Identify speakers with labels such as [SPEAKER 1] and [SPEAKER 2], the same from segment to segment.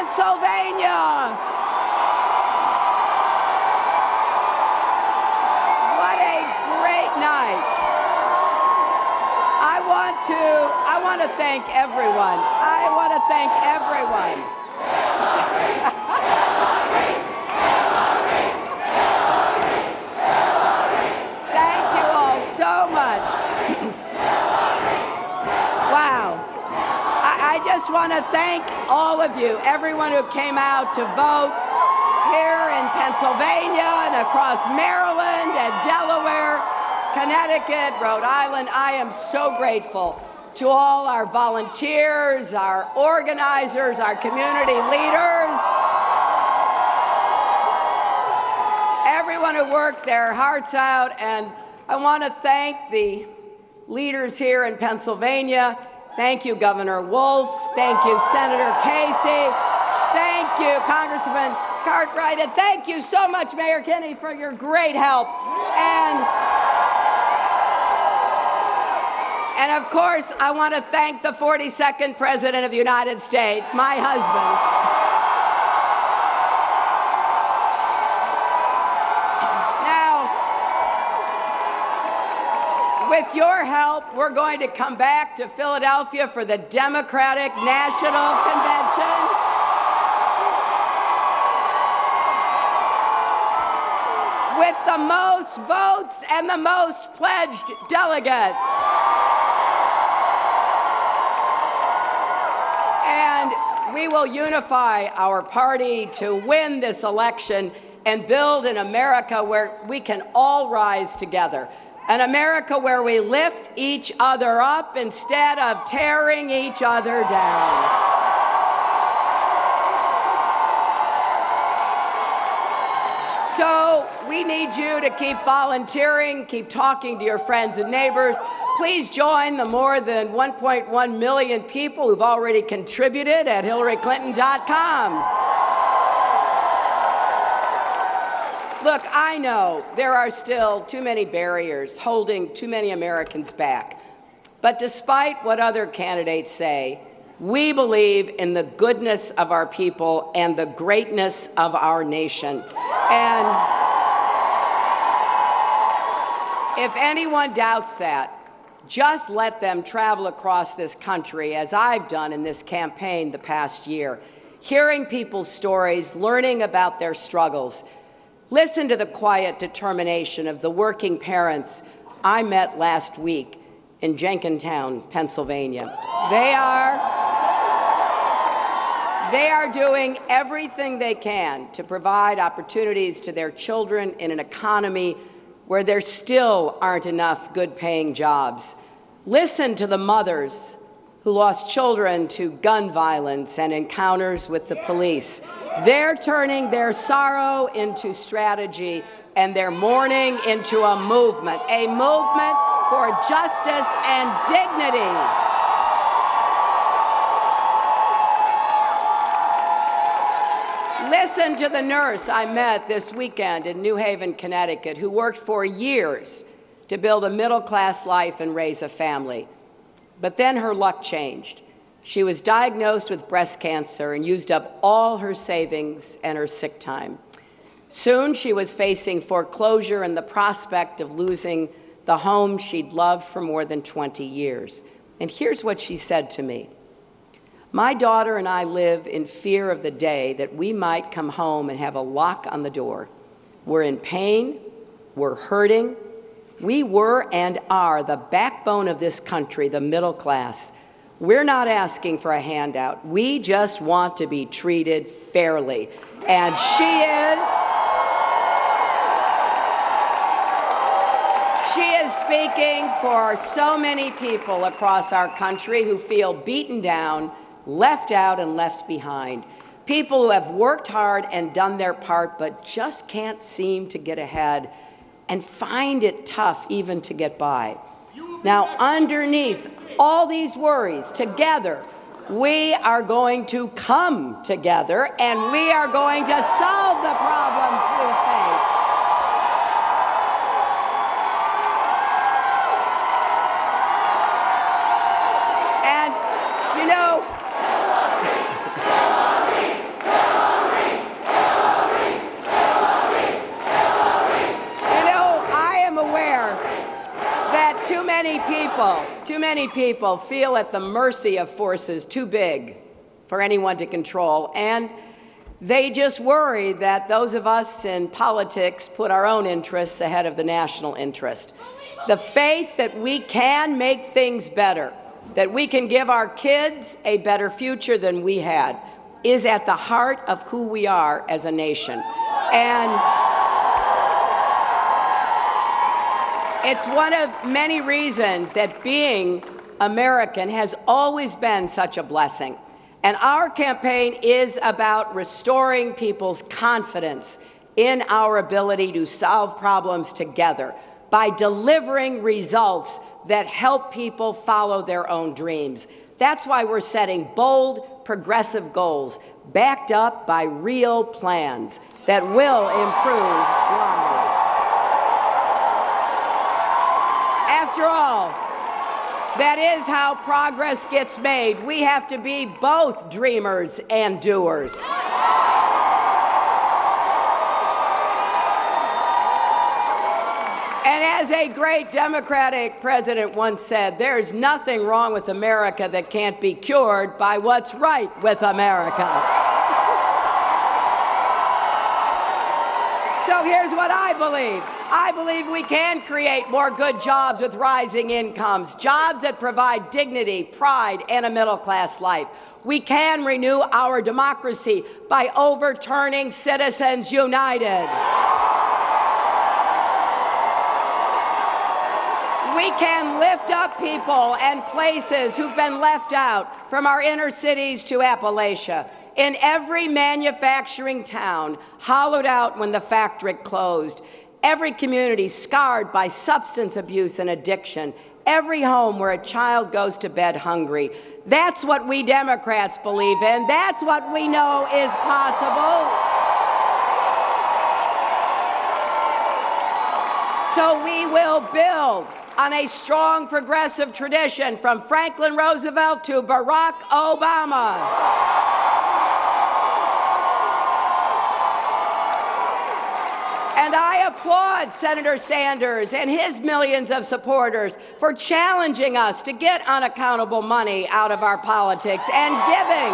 [SPEAKER 1] Pennsylvania. What a great night. I want to thank everyone. I want to thank everyone. Thank you all so much. Wow. I just want to thank all of you, everyone who came out to vote here in Pennsylvania and across Maryland and Delaware, Connecticut, Rhode Island. I am so grateful to all our volunteers, our organizers, our community leaders, everyone who worked their hearts out. And I want to thank the leaders here in Pennsylvania. Thank you, Governor Wolf. Thank you, Senator Casey. Thank you, Congressman Cartwright. And thank you so much, Mayor Kinney, for your great help. And of course, I want to thank the 42nd President of the United States, my husband. Now, with your help, we're going to come back to Philadelphia for the Democratic National Convention. With the most votes and the most pledged delegates. And we will unify our party to win this election and build an America where we can all rise together. An America where we lift each other up instead of tearing each other down. So we need you to keep volunteering, keep talking to your friends and neighbors. Please join the more than 1.1 million people who've already contributed at HillaryClinton.com. Look, I know there are still too many barriers holding too many Americans back. But despite what other candidates say, we believe in the goodness of our people and the greatness of our nation. And if anyone doubts that, just let them travel across this country, as I've done in this campaign the past year, hearing people's stories, learning about their struggles. Listen to the quiet determination of the working parents I met last week in Jenkintown, Pennsylvania. They are doing everything they can to provide opportunities to their children in an economy where there still aren't enough good-paying jobs. Listen to the mothers who lost children to gun violence and encounters with the police. They're turning their sorrow into strategy and their mourning into a movement for justice and dignity. Listen to the nurse I met this weekend in New Haven, Connecticut, who worked for years to build a middle-class life and raise a family. But then her luck changed. She was diagnosed with breast cancer and used up all her savings and her sick time. Soon she was facing foreclosure and the prospect of losing the home she'd loved for more than 20 years. And here's what she said to me. My daughter and I live in fear of the day that we might come home and have a lock on the door. We're in pain, we're hurting. We were and are the backbone of this country, the middle class. We're not asking for a handout. We just want to be treated fairly. And she is speaking for so many people across our country who feel beaten down, left out and left behind. People who have worked hard and done their part but just can't seem to get ahead and find it tough even to get by. Now, underneath all these worries, together, we are going to come together and we are going to solve the problems we face. And, you know, Too many people feel at the mercy of forces too big for anyone to control, and they just worry that those of us in politics put our own interests ahead of the national interest. The faith that we can make things better, that we can give our kids a better future than we had, is at the heart of who we are as a nation. And it's one of many reasons that being American has always been such a blessing. And our campaign is about restoring people's confidence in our ability to solve problems together by delivering results that help people follow their own dreams. That's why we're setting bold, progressive goals backed up by real plans that will improve lives. After all, that is how progress gets made. We have to be both dreamers and doers. And as a great Democratic president once said, there's nothing wrong with America that can't be cured by what's right with America. So here's what I believe. I believe we can create more good jobs with rising incomes, jobs that provide dignity, pride, and a middle-class life. We can renew our democracy by overturning Citizens United. We can lift up people and places who've been left out, from our inner cities to Appalachia. In every manufacturing town hollowed out when the factory closed, every community scarred by substance abuse and addiction, every home where a child goes to bed hungry. That's what we Democrats believe in. That's what we know is possible. So we will build on a strong progressive tradition from Franklin Roosevelt to Barack Obama. And I applaud Senator Sanders and his millions of supporters for challenging us to get unaccountable money out of our politics and giving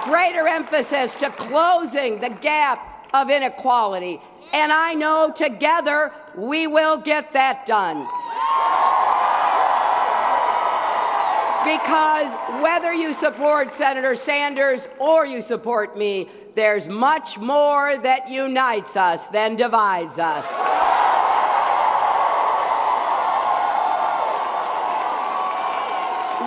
[SPEAKER 1] greater emphasis to closing the gap of inequality. And I know together we will get that done. Because whether you support Senator Sanders or you support me, there's much more that unites us than divides us.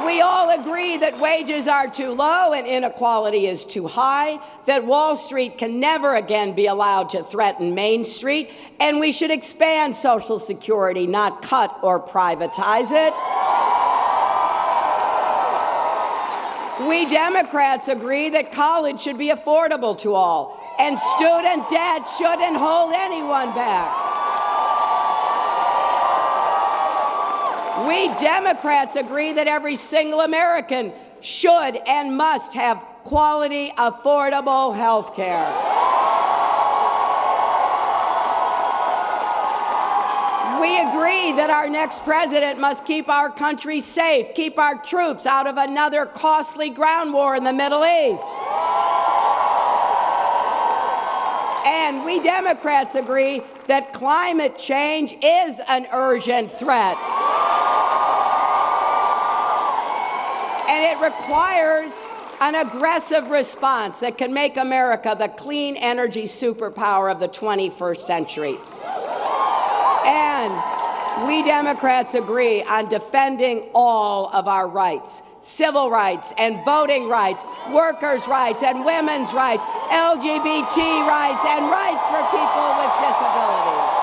[SPEAKER 1] We all agree that wages are too low and inequality is too high, that Wall Street can never again be allowed to threaten Main Street, and we should expand Social Security, not cut or privatize it. We Democrats agree that college should be affordable to all, and student debt shouldn't hold anyone back. We Democrats agree that every single American should and must have quality, affordable health care. We agree that our next president must keep our country safe, keep our troops out of another costly ground war in the Middle East. And we Democrats agree that climate change is an urgent threat. And it requires an aggressive response that can make America the clean energy superpower of the 21st century. And we Democrats agree on defending all of our rights, civil rights and voting rights, workers' rights and women's rights, LGBT rights, and rights for people with disabilities.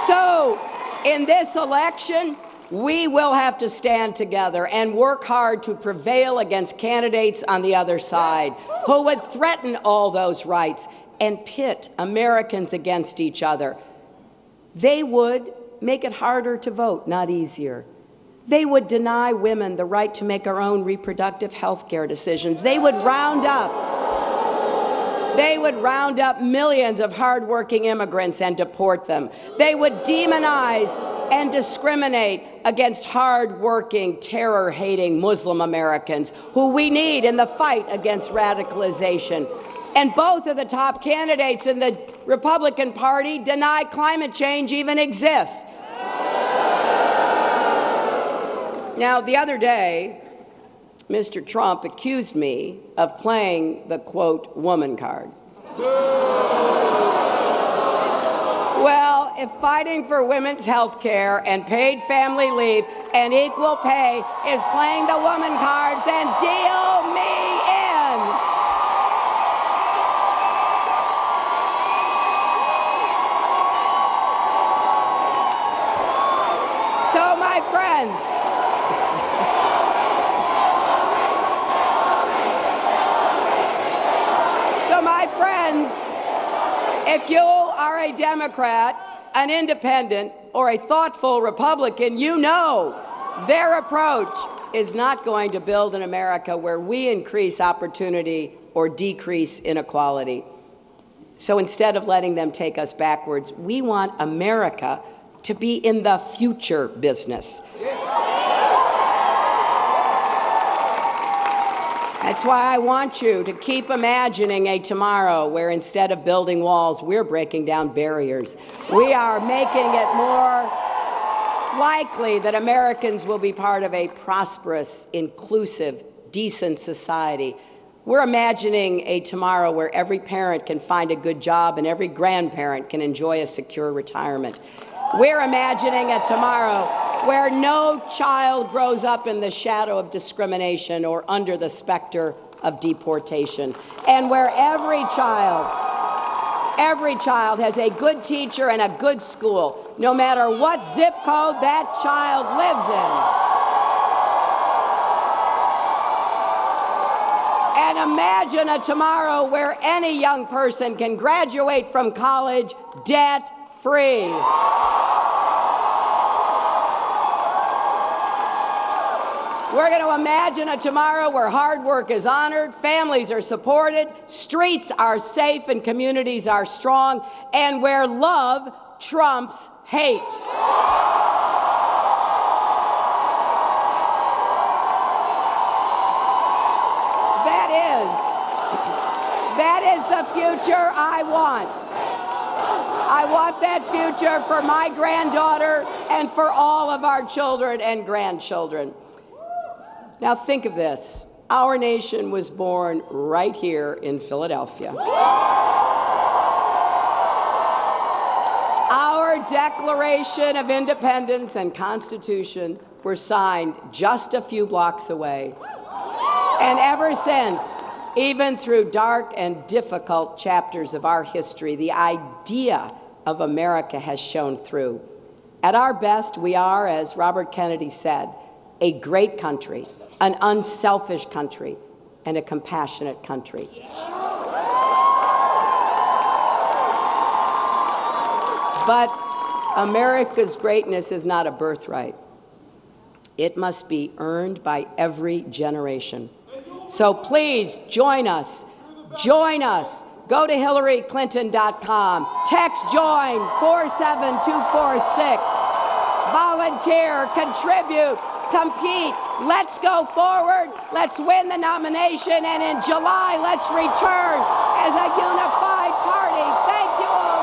[SPEAKER 1] So, in this election, we will have to stand together and work hard to prevail against candidates on the other side who would threaten all those rights and pit Americans against each other. They would make it harder to vote, not easier. They would deny women the right to make our own reproductive health care decisions. They would round up They would round up millions of hardworking immigrants and deport them. They would demonize and discriminate against hardworking, terror-hating Muslim Americans who we need in the fight against radicalization. And both of the top candidates in the Republican Party deny climate change even exists. Now, the other day, Mr. Trump accused me of playing the, quote, woman card. Well, if fighting for women's health care and paid family leave and equal pay is playing the woman card, then deal me in. So, my friends, if you are a Democrat, an independent, or a thoughtful Republican, you know their approach is not going to build an America where we increase opportunity or decrease inequality. So instead of letting them take us backwards, we want America to be in the future business. That's why I want you to keep imagining a tomorrow where instead of building walls, we're breaking down barriers. We are making it more likely that Americans will be part of a prosperous, inclusive, decent society. We're imagining a tomorrow where every parent can find a good job and every grandparent can enjoy a secure retirement. We're imagining a tomorrow where no child grows up in the shadow of discrimination or under the specter of deportation, and where every child has a good teacher and a good school, no matter what zip code that child lives in. And imagine a tomorrow where any young person can graduate from college debt-free. We're going to imagine a tomorrow where hard work is honored, families are supported, streets are safe, and communities are strong, and where love trumps hate. That is the future I want. I want that future for my granddaughter and for all of our children and grandchildren. Now think of this. Our nation was born right here in Philadelphia. Our Declaration of Independence and Constitution were signed just a few blocks away. And ever since, even through dark and difficult chapters of our history, the idea of America has shone through. At our best, we are, as Robert Kennedy said, a great country, an unselfish country, and a compassionate country. But America's greatness is not a birthright. It must be earned by every generation. So please join us. Join us. Go to HillaryClinton.com. Text JOIN 47246. Volunteer, contribute, compete. Let's go forward. Let's win the nomination. And in July, let's return as a unified party. Thank you all.